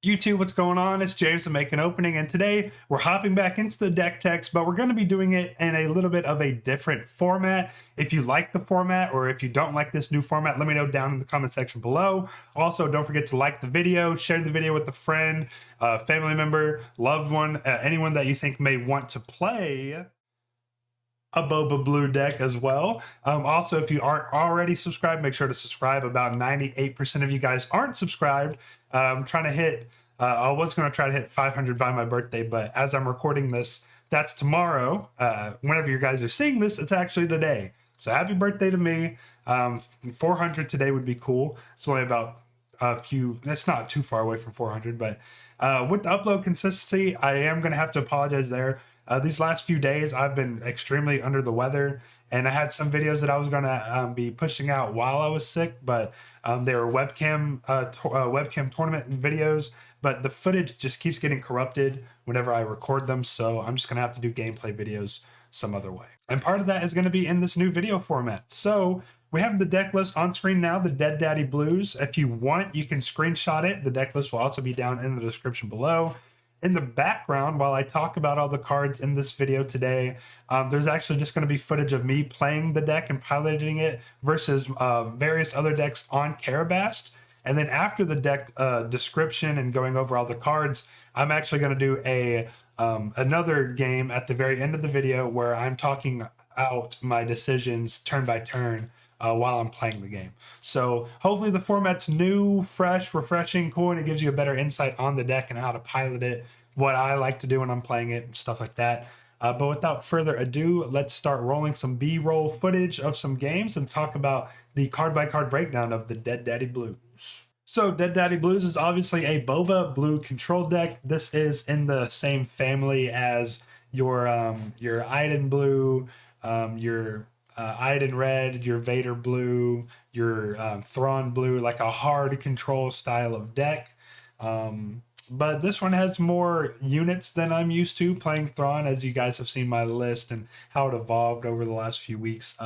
YouTube, what's going on? It's James from Make an Opening, and today we're hopping back into the deck text, but we're going to be doing it in a little bit of a different format. If you like the format or if you don't like this new format, let me know down in the comment section below. Also, don't forget to like the video, share the video with a friend, family member, loved one, anyone that you think may want to play a Boba Blue deck as well. Also, if you aren't already subscribed, make sure to subscribe. About 98% of you guys aren't subscribed. I'm trying to hit, I was going to try to hit 500 by my birthday, but as I'm recording this, that's tomorrow. Whenever you guys are seeing this, it's actually today. So happy birthday to me. 400 today would be cool. It's only about a few, it's not too far away from 400, but with the upload consistency, I am going to have to apologize there. These last few days, I've been extremely under the weather, and I had some videos that I was going to be pushing out while I was sick, but they were webcam tournament videos, but the footage just keeps getting corrupted whenever I record them, so I'm just going to have to do gameplay videos some other way. And part of that is going to be in this new video format. So we have the deck list on screen now, the Dead Daddy Blues. If you want, you can screenshot it. The deck list will also be down in the description below. In the background, while I talk about all the cards in this video today, there's actually just going to be footage of me playing the deck and piloting it versus various other decks on Carabast. And then after the deck description and going over all the cards, I'm actually going to do a another game at the very end of the video where I'm talking out my decisions turn by turn while I'm playing the game. So hopefully the format's new, fresh, refreshing, cool, and it gives you a better insight on the deck and how to pilot it, what I like to do when I'm playing it, and stuff like that. But without further ado, let's start rolling some B-roll footage of some games and talk about the card-by-card breakdown of the Dead Daddy Blues. So Dead Daddy Blues is obviously a Boba Blue control deck. This is in the same family as your Iden Blue, your Iden Red, your Vader Blue, your Thrawn Blue, like a hard control style of deck. But this one has more units than I'm used to playing Thrawn, as you guys have seen my list and how it evolved over the last few weeks.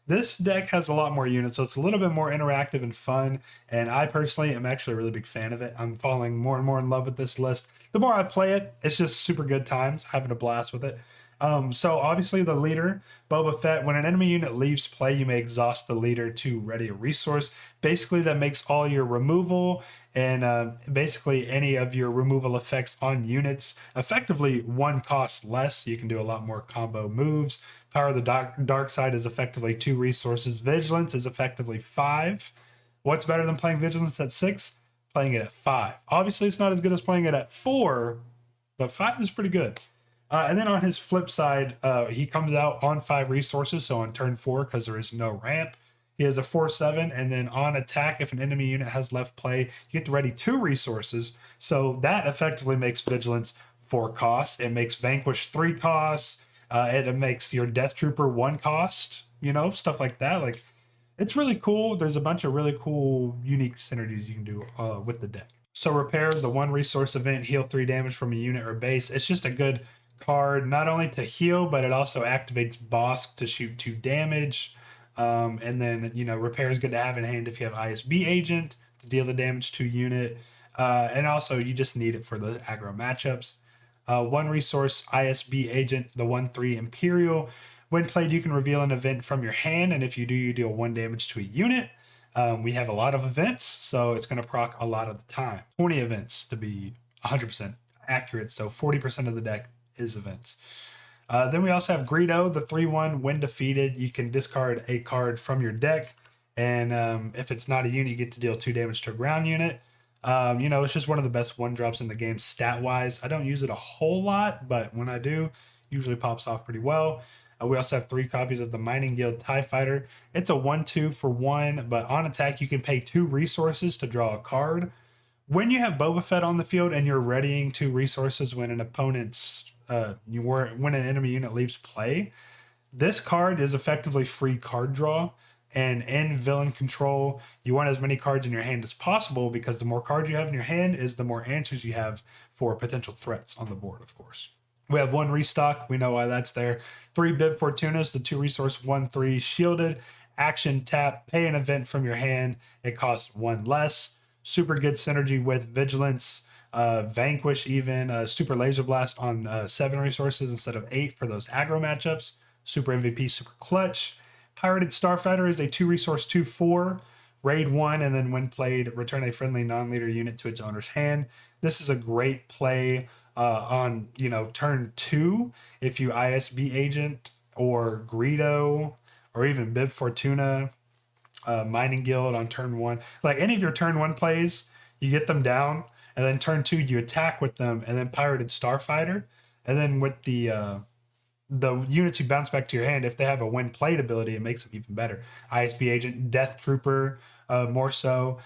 This deck has a lot more units, so it's a little bit more interactive and fun, and I personally am actually a really big fan of it. I'm falling more and more in love with this list. The more I play it, it's just super good times, having a blast with it. So obviously the leader, Boba Fett, when an enemy unit leaves play, you may exhaust the leader to ready a resource. Basically, that makes all your removal and basically any of your removal effects on units effectively one cost less. You can do a lot more combo moves. Power of the dark side is effectively 2 resources. Vigilance is effectively 5. What's better than playing Vigilance at 6? Playing it at 5. Obviously, it's not as good as playing it at 4, but 5 is pretty good. And then on his flip side, he comes out on 5 resources. So on turn 4, because there is no ramp, he has a 4/7. And then on attack, if an enemy unit has left play, you get to ready 2 resources. So that effectively makes Vigilance 4 costs. It makes Vanquish 3 costs. It makes your Death Trooper 1 cost. You know, stuff like that. Like, it's really cool. There's a bunch of really cool, unique synergies you can do with the deck. So Repair, the 1 resource event, heal 3 damage from a unit or base. It's just a good card not only to heal, but it also activates Bossk to shoot 2 damage. And then, you know, Repair is good to have in hand if you have ISB Agent to deal the damage to unit. And also you just need it for those aggro matchups. 1 resource ISB Agent, the 1/3 Imperial. When played, you can reveal an event from your hand, and if you do, you deal 1 damage to a unit. We have a lot of events, so it's going to proc a lot of the time. 20 events to be 100% accurate, so 40% of the deck is events. Then we also have Greedo, the 3/1. When defeated, you can discard a card from your deck, and if it's not a unit, you get to deal 2 damage to a ground unit. You know, it's just one of the best 1-drops in the game stat-wise. I don't use it a whole lot, but when I do, usually pops off pretty well. We also have 3 copies of the Mining Guild TIE Fighter. It's a 1/2 for 1, but on attack, you can pay 2 resources to draw a card. When you have Boba Fett on the field and you're readying 2 resources when an opponent's when an enemy unit leaves play, this card is effectively free card draw. And in villain control, you want as many cards in your hand as possible, because the more cards you have in your hand is the more answers you have for potential threats on the board, of course. We have 1 restock. We know why that's there. 3 Bib Fortunas, the 2 resource 1/3 shielded. Action, tap, pay an event from your hand. It costs 1 less. Super good synergy with Vigilance. Vanquish even, Super Laser Blast on 7 resources instead of 8 for those aggro matchups. Super MVP, super clutch. Pirated Starfighter is a 2 resource 2/4. Raid 1, and then when played, return a friendly non-leader unit to its owner's hand. This is a great play on, turn 2 if you ISB Agent or Greedo or even Bib Fortuna, Mining Guild on turn 1. Like any of your turn 1 plays, you get them down, and then turn 2 you attack with them, and then Pirated Starfighter, and then with the units you bounce back to your hand, if they have a when played ability, it makes them even better. ISB Agent, Death Trooper, more so.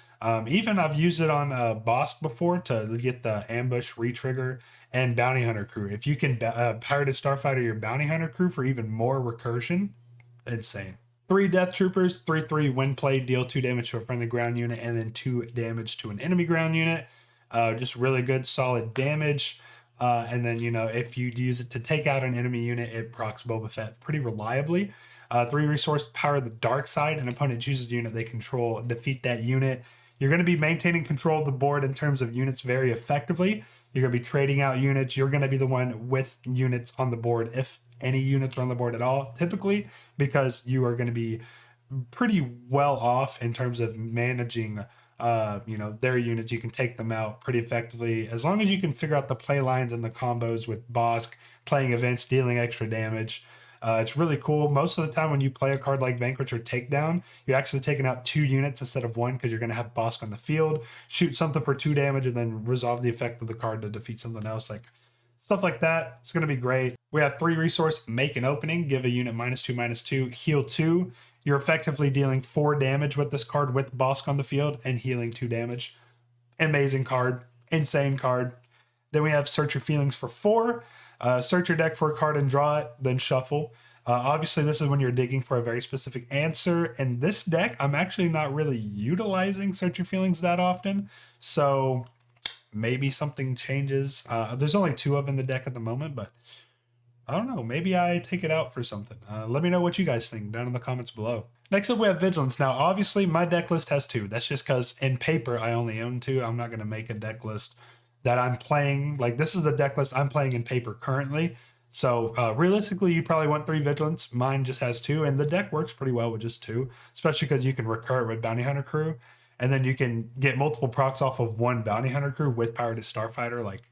Even I've used it on Bossk before to get the ambush retrigger and Bounty Hunter crew. If you can Pirated Starfighter your Bounty Hunter crew for even more recursion, insane. 3 Death Troopers, 3/3 when played, deal 2 damage to a friendly ground unit and then 2 damage to an enemy ground unit. Just really good, solid damage. And then, if you use it to take out an enemy unit, it procs Boba Fett pretty reliably. 3 resource, power the dark side. An opponent chooses a unit they control, defeat that unit. You're going to be maintaining control of the board in terms of units very effectively. You're going to be trading out units. You're going to be the one with units on the board, if any units are on the board at all, typically, because you are going to be pretty well off in terms of managing their units. You can take them out pretty effectively as long as you can figure out the play lines and the combos with Bossk, playing events, dealing extra damage. It's really cool. Most of the time when you play a card like Vanquish or Takedown, you're actually taking out 2 units instead of 1 because you're going to have Bossk on the field, shoot something for 2 damage, and then resolve the effect of the card to defeat something else. Like stuff like that. It's going to be great. We have 3 resource, make an opening, give a unit -2/-2, heal 2. You're effectively dealing 4 damage with this card with Bossk on the field and healing 2 damage. Amazing card. Insane card. Then we have Search Your Feelings for 4. Search your deck for a card and draw it, then shuffle. Obviously, this is when you're digging for a very specific answer. In this deck, I'm actually not really utilizing Search Your Feelings that often. So maybe something changes. There's only 2 of them in the deck at the moment, but I don't know. Maybe I take it out for something. Let me know what you guys think down in the comments below. Next up, we have Vigilance. Now, obviously, my deck list has 2. That's just because in paper, I only own 2. I'm not going to make a deck list that I'm playing. Like, this is the deck list I'm playing in paper currently. So, realistically, you probably want 3 Vigilance. Mine just has 2, and the deck works pretty well with just 2, especially because you can recur it with Bounty Hunter crew, and then you can get multiple procs off of 1 Bounty Hunter crew with Pirated Starfighter. Like,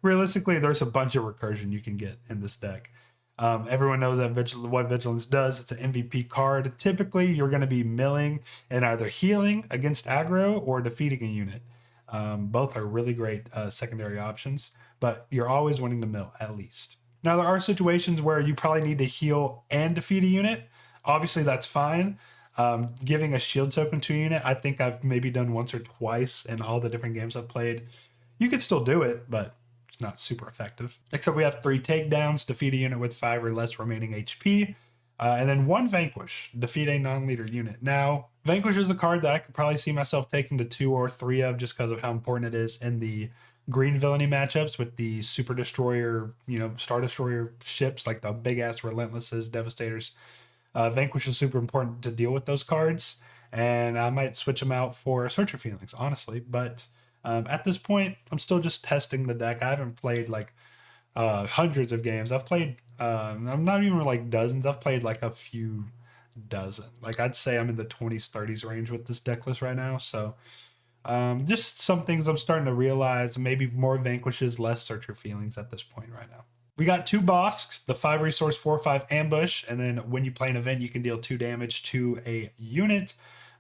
realistically, there's a bunch of recursion you can get in this deck. Everyone knows that what Vigilance does. It's an MVP card. Typically, you're going to be milling and either healing against aggro or defeating a unit. Both are really great secondary options, but you're always wanting to mill at least. Now, there are situations where you probably need to heal and defeat a unit. Obviously, that's fine. Giving a shield token to a unit, I think I've maybe done once or twice in all the different games I've played. You could still do it, but it's not super effective. Next up, we have 3 takedowns, defeat a unit with 5 or less remaining HP, and then 1 vanquish, defeat a non-leader unit. Now, vanquish is a card that I could probably see myself taking to 2 or 3 of just because of how important it is in the green villainy matchups with the super destroyer, Star Destroyer ships, like the big ass Relentlesses, Devastators. Vanquish is super important to deal with those cards, and I might switch them out for Search Your Feelings, honestly. But at this point, I'm still just testing the deck. I haven't played like hundreds of games. I've played, I'm not even like dozens. I've played like a few dozen. Like I'd say I'm in the 20s, 30s range with this deck list right now. So just some things I'm starting to realize. Maybe more vanquishes, less Search Your Feelings at this point right now. We got 2 Bosks, the 5 resource 4/5 ambush, and then when you play an event, you can deal 2 damage to a unit.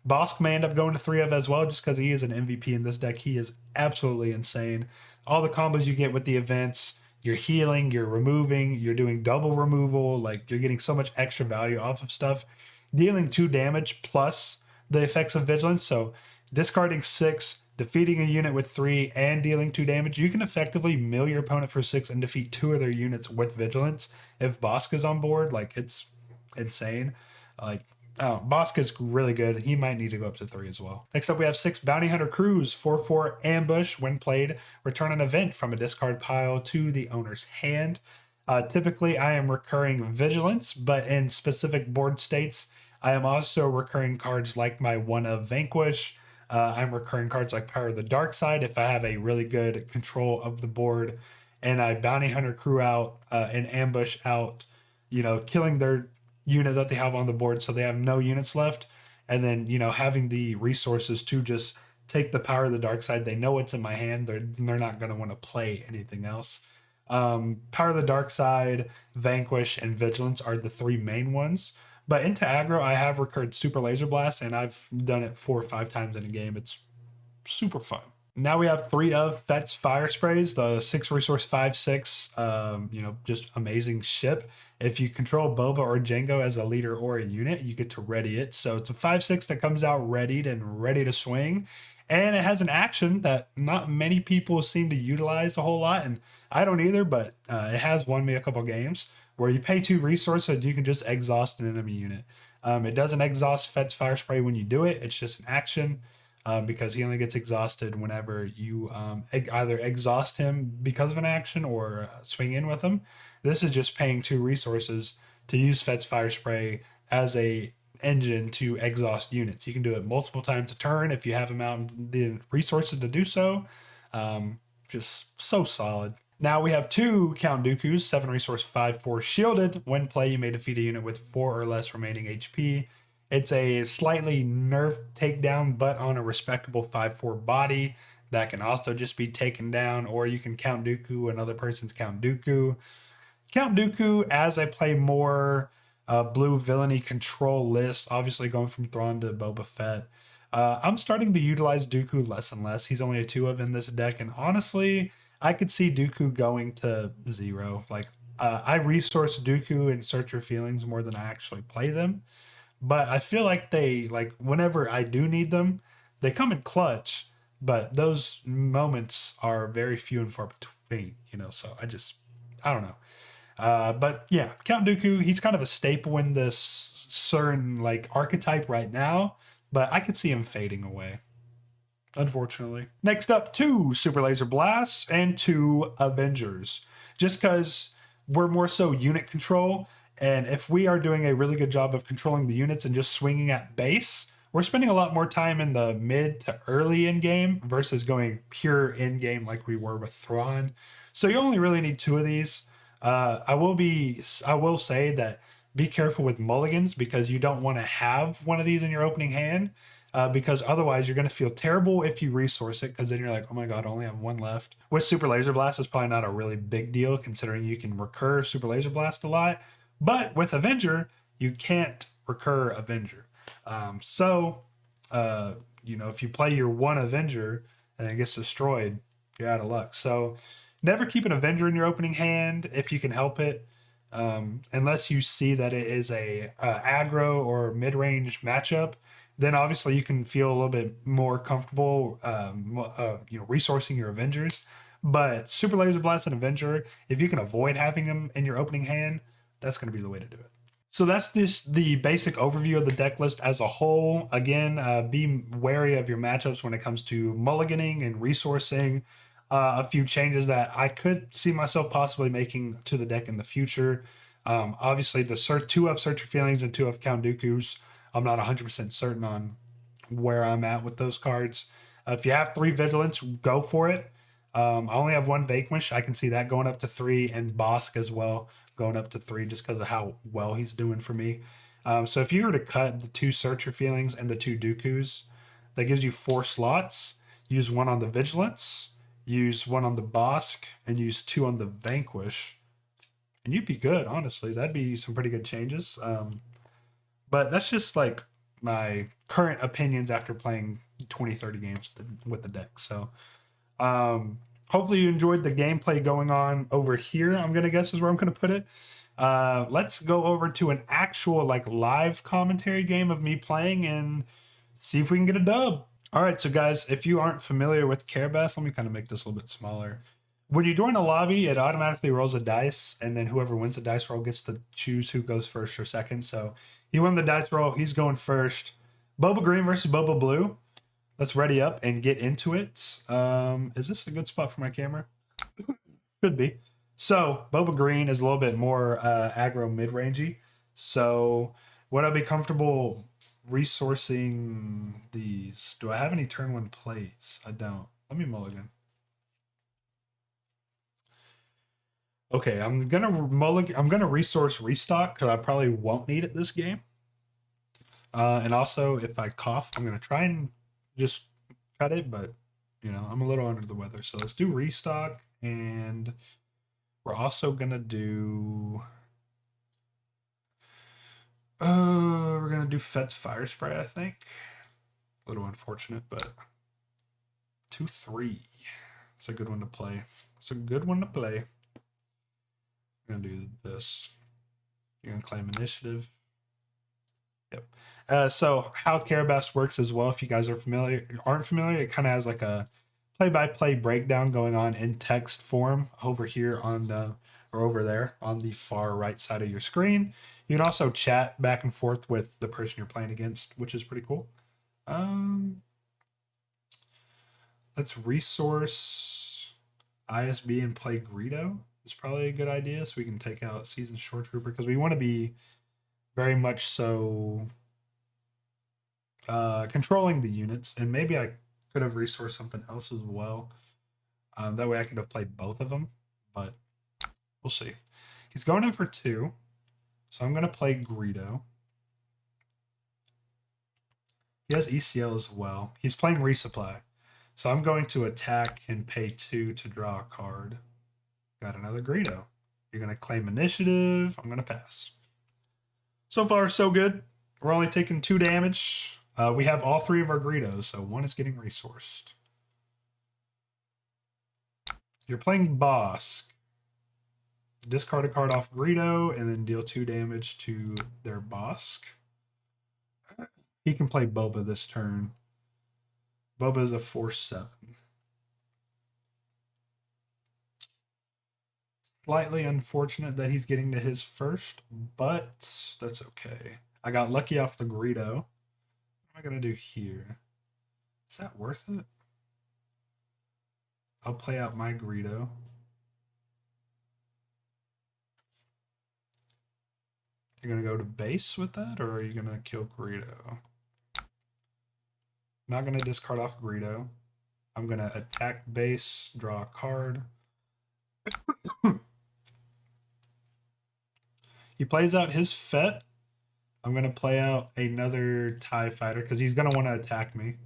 Bossk may end up going to 3 of as well, just because he is an MVP in this deck. He is absolutely insane. All the combos you get with the events, you're healing, you're removing, you're doing double removal, like you're getting so much extra value off of stuff. Dealing 2 damage plus the effects of Vigilance, so discarding 6, defeating a unit with 3, and dealing 2 damage, you can effectively mill your opponent for 6 and defeat 2 of their units with Vigilance. If Bossk is on board, like it's insane. Like, Bossk is really good. He might need to go up to 3 as well. Next up, we have 6 Bounty Hunter crews, 4/4 ambush. When played, return an event from a discard pile to the owner's hand. Typically, I am recurring Vigilance, but in specific board states, I am also recurring cards like my 1 of Vanquish, I'm recurring cards like Power of the Dark Side if I have a really good control of the board, and I Bounty Hunter crew out and ambush out, killing their unit that they have on the board so they have no units left. And then, having the resources to just take the Power of the Dark Side. They know it's in my hand. They're not going to want to play anything else. Power of the Dark Side, Vanquish, and Vigilance are the three main ones. But into aggro, I have recurred Super Laser Blast, and I've done it 4 or 5 times in a game. It's super fun. Now we have 3 of Fett's Fire Sprays, the 6 resource 5/6, just amazing ship. If you control Boba or Jango as a leader or a unit, you get to ready it. So it's a 5/6 that comes out readied and ready to swing. And it has an action that not many people seem to utilize a whole lot. And I don't either, but it has won me a couple games where you pay 2 resources and you can just exhaust an enemy unit. It doesn't exhaust Fett's Fire Spray when you do it. It's just an action because he only gets exhausted whenever you either exhaust him because of an action or swing in with him. This is just paying 2 resources to use Fett's Fire Spray as a engine to exhaust units. You can do it multiple times a turn if you have them out the resources to do so. Just so solid. Now we have 2 Count Dooku's, 7 resource 5/4 shielded. When play, you may defeat a unit with 4 or less remaining HP. It's a slightly nerfed takedown, but on a respectable 5/4 body that can also just be taken down, or you can Count Dooku another person's Count Dooku. Count Dooku as I play more blue villainy control lists, obviously going from Thrawn to Boba Fett. I'm starting to utilize Dooku less and less. He's only a 2 of in this deck, and honestly, I could see Dooku going to 0. Like, I resource Dooku and Search Your Feelings more than I actually play them. But I feel like whenever I do need them, they come in clutch, but those moments are very few and far between, so I don't know. But yeah, Count Dooku, he's kind of a staple in this certain archetype right now, but I could see him fading away, unfortunately. Next up, 2 Super Laser Blasts and 2 Avengers. Just because we're more so unit control, and if we are doing a really good job of controlling the units and just swinging at base, we're spending a lot more time in the mid to early in game versus going pure in game like we were with Thrawn. So you only really need 2 of these. I will say that be careful with mulligans because you don't want to have one of these in your opening hand because otherwise you're going to feel terrible if you resource it because then you're like, oh my god, I only have 1 left. With Super Laser Blast, it's probably not a really big deal considering you can recur Super Laser Blast a lot. But with Avenger, you can't recur Avenger. If you play your 1 Avenger and it gets destroyed, you're out of luck. So never keep an Avenger in your opening hand if you can help it, unless you see that it is a aggro or mid-range matchup. Then obviously you can feel a little bit more comfortable, resourcing your Avengers. But Super Laser Blast and Avenger, if you can avoid having them in your opening hand, that's going to be the way to do it. So that's the basic overview of the deck list as a whole. Again, be wary of your matchups when it comes to mulliganing and resourcing. A few changes that I could see myself possibly making to the deck in the future. Obviously, the 2 of Search Your Feelings and 2 of Count Dooku's, I'm not 100% certain on where I'm at with those cards. If you have 3 Vigilance, go for it. I only have 1 Vanquish. I can see that going up to 3, and Bossk as well going up to 3 just because of how well he's doing for me. So if you were to cut the 2 Search Your Feelings and the 2 Dooku's, that gives you 4 slots. Use 1 on the Vigilance, use 1 on the Bossk, and use 2 on the Vanquish. And you'd be good, honestly. That'd be some pretty good changes. But that's just my current opinions after playing 20, 30 games with the deck. So hopefully you enjoyed the gameplay going on over here, I'm going to guess is where I'm going to put it. Let's go over to an actual live commentary game of me playing and see if we can get a dub. All right, so guys, if you aren't familiar with Carabas, let me kind of make this a little bit smaller. When you join a lobby, it automatically rolls a dice, and then whoever wins the dice roll gets to choose who goes first or second. So he won the dice roll. He's going first. Boba Green versus Boba Blue. Let's ready up and get into it. Is this a good spot for my camera? Could be. So Boba Green is a little bit more aggro mid-rangey. So would I be comfortable resourcing these. Do I have any turn one plays? I don't. Let me mulligan. Okay, I'm gonna resource restock because I probably won't need it this game. And also, if I cough, I'm gonna try and just cut it, but you know, I'm a little under the weather. So let's do restock, and we're also gonna do. We're gonna do Fett's fire spray, I think. A little unfortunate, but 2-3. It's a good one to play. It's a good one to play. I'm gonna do this. You're gonna claim initiative. Yep. So how Carabast works as well, if you guys aren't familiar, it kind of has like a play-by-play breakdown going on in text form over here on the, or over there on the far right side of your screen. You can also chat back and forth with the person you're playing against, which is pretty cool. Let's resource ISB and play Greedo. It's probably a good idea, so we can take out Seasoned Shore Trooper, because we want to be very much so controlling the units, and maybe I could have resourced something else as well. That way I could have played both of them, but we'll see. He's going in for 2, so I'm going to play Greedo. He has ECL as well. He's playing Resupply, so I'm going to attack and pay 2 to draw a card. Got another Greedo. You're going to claim initiative. I'm going to pass. So far, so good. We're only taking 2 damage. We have all 3 of our Greedos, so 1 is getting resourced. You're playing Bossk. Discard a card off Greedo and then deal 2 damage to their Bossk. He can play Boba this turn. Boba is a 4/7. Slightly unfortunate that he's getting to his first, but that's okay. I got lucky off the Greedo. What am I going to do here? Is that worth it? I'll play out my Greedo. You're going to go to base with that, or are you going to kill Greedo? Not going to discard off Greedo. I'm going to attack base, draw a card. He plays out his Fett. I'm going to play out another TIE fighter because he's going to want to attack me.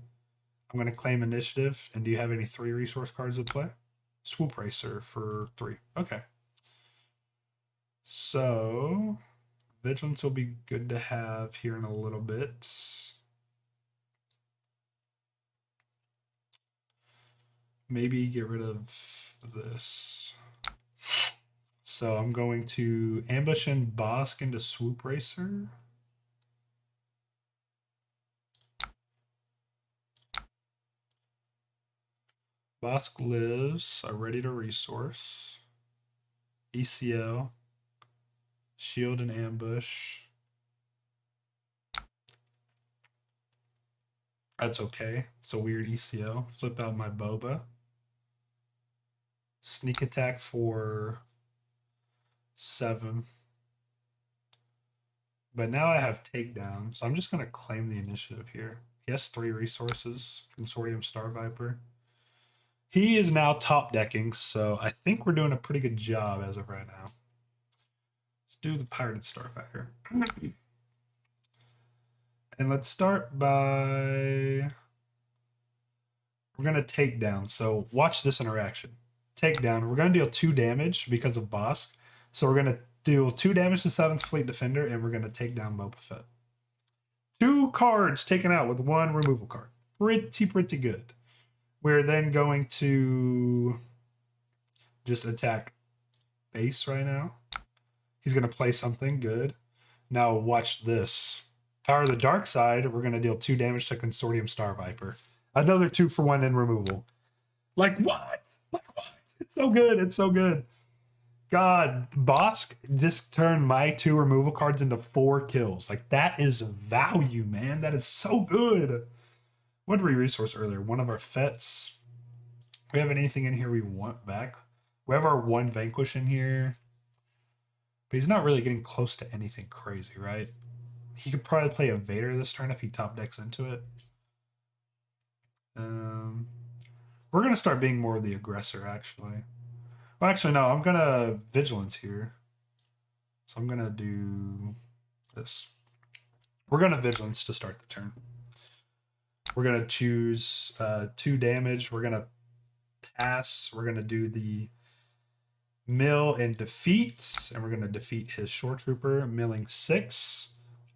I'm going to claim initiative. And do you have any 3 resource cards to play? Swoop Racer for 3. Okay. So, Vigilance will be good to have here in a little bit. Maybe get rid of this. So I'm going to ambush in Bossk into Swoop Racer. Bossk lives. I'm ready to resource. ECL. Shield and ambush. That's okay. It's a weird ECL. Flip out my Boba. Sneak attack for 7. But now I have takedown, so I'm just going to claim the initiative here. He has 3 resources. Consortium Star Viper. He is now top decking, so I think we're doing a pretty good job as of right now. Let's do the Pirated Starfighter. And let's start by... We're going to take down. So watch this interaction. Take down. We're going to deal 2 damage because of Bossk. So we're going to deal 2 damage to 7th Fleet Defender, and we're going to take down Boba Fett. 2 cards taken out with 1 removal card. Pretty good. We're then going to just attack base right now. He's going to play something good. Now watch this. Power of the Dark Side, we're going to deal 2 damage to Consortium Star Viper. Another 2 for 1 in removal. Like what? It's so good. It's so good. God, Bossk just turned my 2 removal cards into 4 kills. Like, that is value, man. That is so good. What did we resource earlier? One of our Fets. We have anything in here we want back? We have our 1 Vanquish in here. But he's not really getting close to anything crazy, right? He could probably play a Vader this turn if he top decks into it. We're going to start being more of the aggressor, actually. Well, actually, no. I'm going to Vigilance here. So I'm going to do this. We're going to Vigilance to start the turn. We're going to choose 2 damage. We're going to pass. We're going to do the mill and defeats. And we're going to defeat his Shore Trooper, milling 6.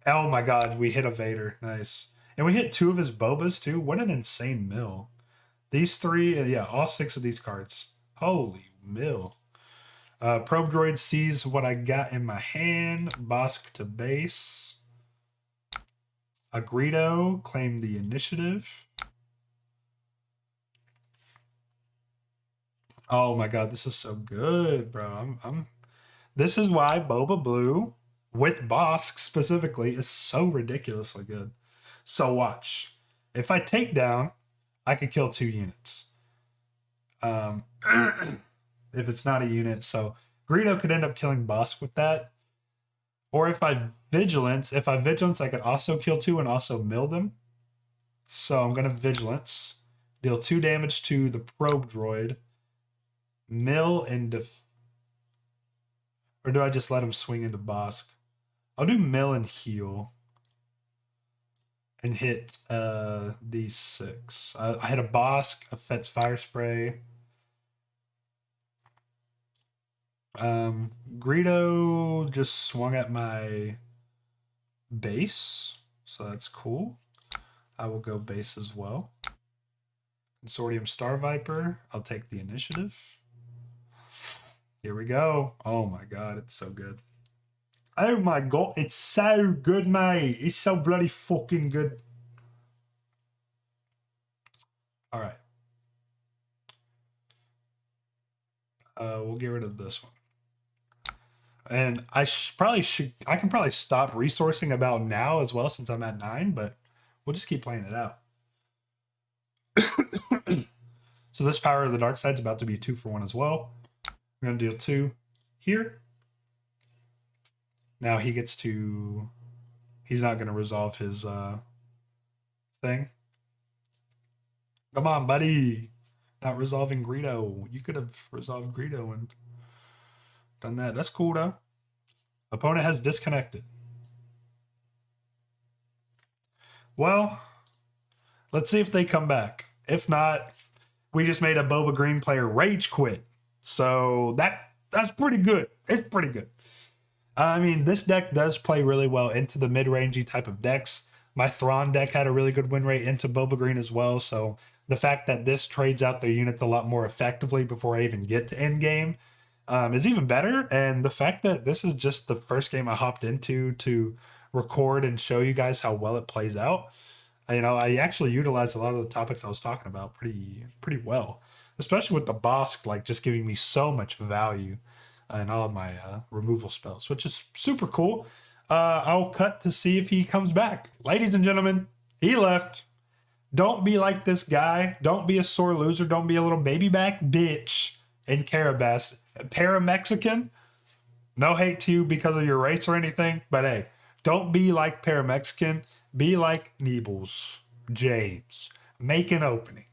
Oh my god, we hit a Vader. Nice. And we hit 2 of his Bobas, too. What an insane mill. These 3, yeah, all 6 of these cards. Holy mill. Probe Droid sees what I got in my hand. Bossk to base. A Greedo claim the initiative. Oh my god, this is so good, bro. This is why Boba Blue, with Bossk specifically, is so ridiculously good. So watch. If I take down, I could kill 2 units. If it's not a unit. So Greedo could end up killing Bossk with that. Or if I Vigilance, I could also kill 2 and also mill them. So I'm going to Vigilance. Deal 2 damage to the probe droid. Mill and or do I just let him swing into Bossk? I'll do mill and heal. And hit these 6. I hit a Bossk, a Fett's Fire Spray. Greedo just swung at my base, so that's cool. I will go base as well. Consortium Star Viper, I'll take the initiative. Here we go. Oh my god, it's so good. Oh my god, it's so good, mate. It's so bloody fucking good. All right. We'll get rid of this one. And I can probably stop resourcing about now as well since I'm at 9, but we'll just keep playing it out. So this Power of the Dark Side is about to be 2 for 1 as well. We're going to deal 2 here. Now he gets to... He's not going to resolve his thing. Come on, buddy. Not resolving Greedo. You could have resolved Greedo and done that. That's cool, though. Opponent has disconnected. Well, let's see if they come back. If not, we just made a Boba Green player rage quit. So that's pretty good. It's pretty good. I mean, this deck does play really well into the mid-rangey type of decks. My Thrawn deck had a really good win rate into Boba Green as well. So the fact that this trades out their units a lot more effectively before I even get to endgame is even better. And the fact that this is just the first game I hopped into to record and show you guys how well it plays out. You know, I actually utilized a lot of the topics I was talking about pretty well, especially with the Bossk, like just giving me so much value in all of my removal spells, which is super cool. I'll cut to see if he comes back. Ladies and gentlemen, he left. Don't be like this guy. Don't be a sore loser. Don't be a little baby back bitch in Carabas. Para-Mexican, no hate to you because of your race or anything, but hey, don't be like Para-Mexican. Be like Neebles, James. Make an opening.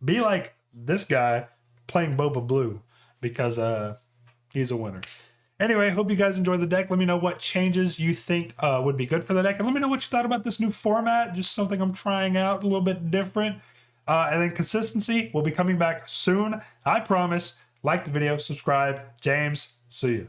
Be like this guy playing Boba Blue because he's a winner. Anyway, hope you guys enjoyed the deck. Let me know what changes you think would be good for the deck. And let me know what you thought about this new format. Just something I'm trying out, a little bit different. And then consistency will be coming back soon. I promise. Like the video, subscribe. James, see you.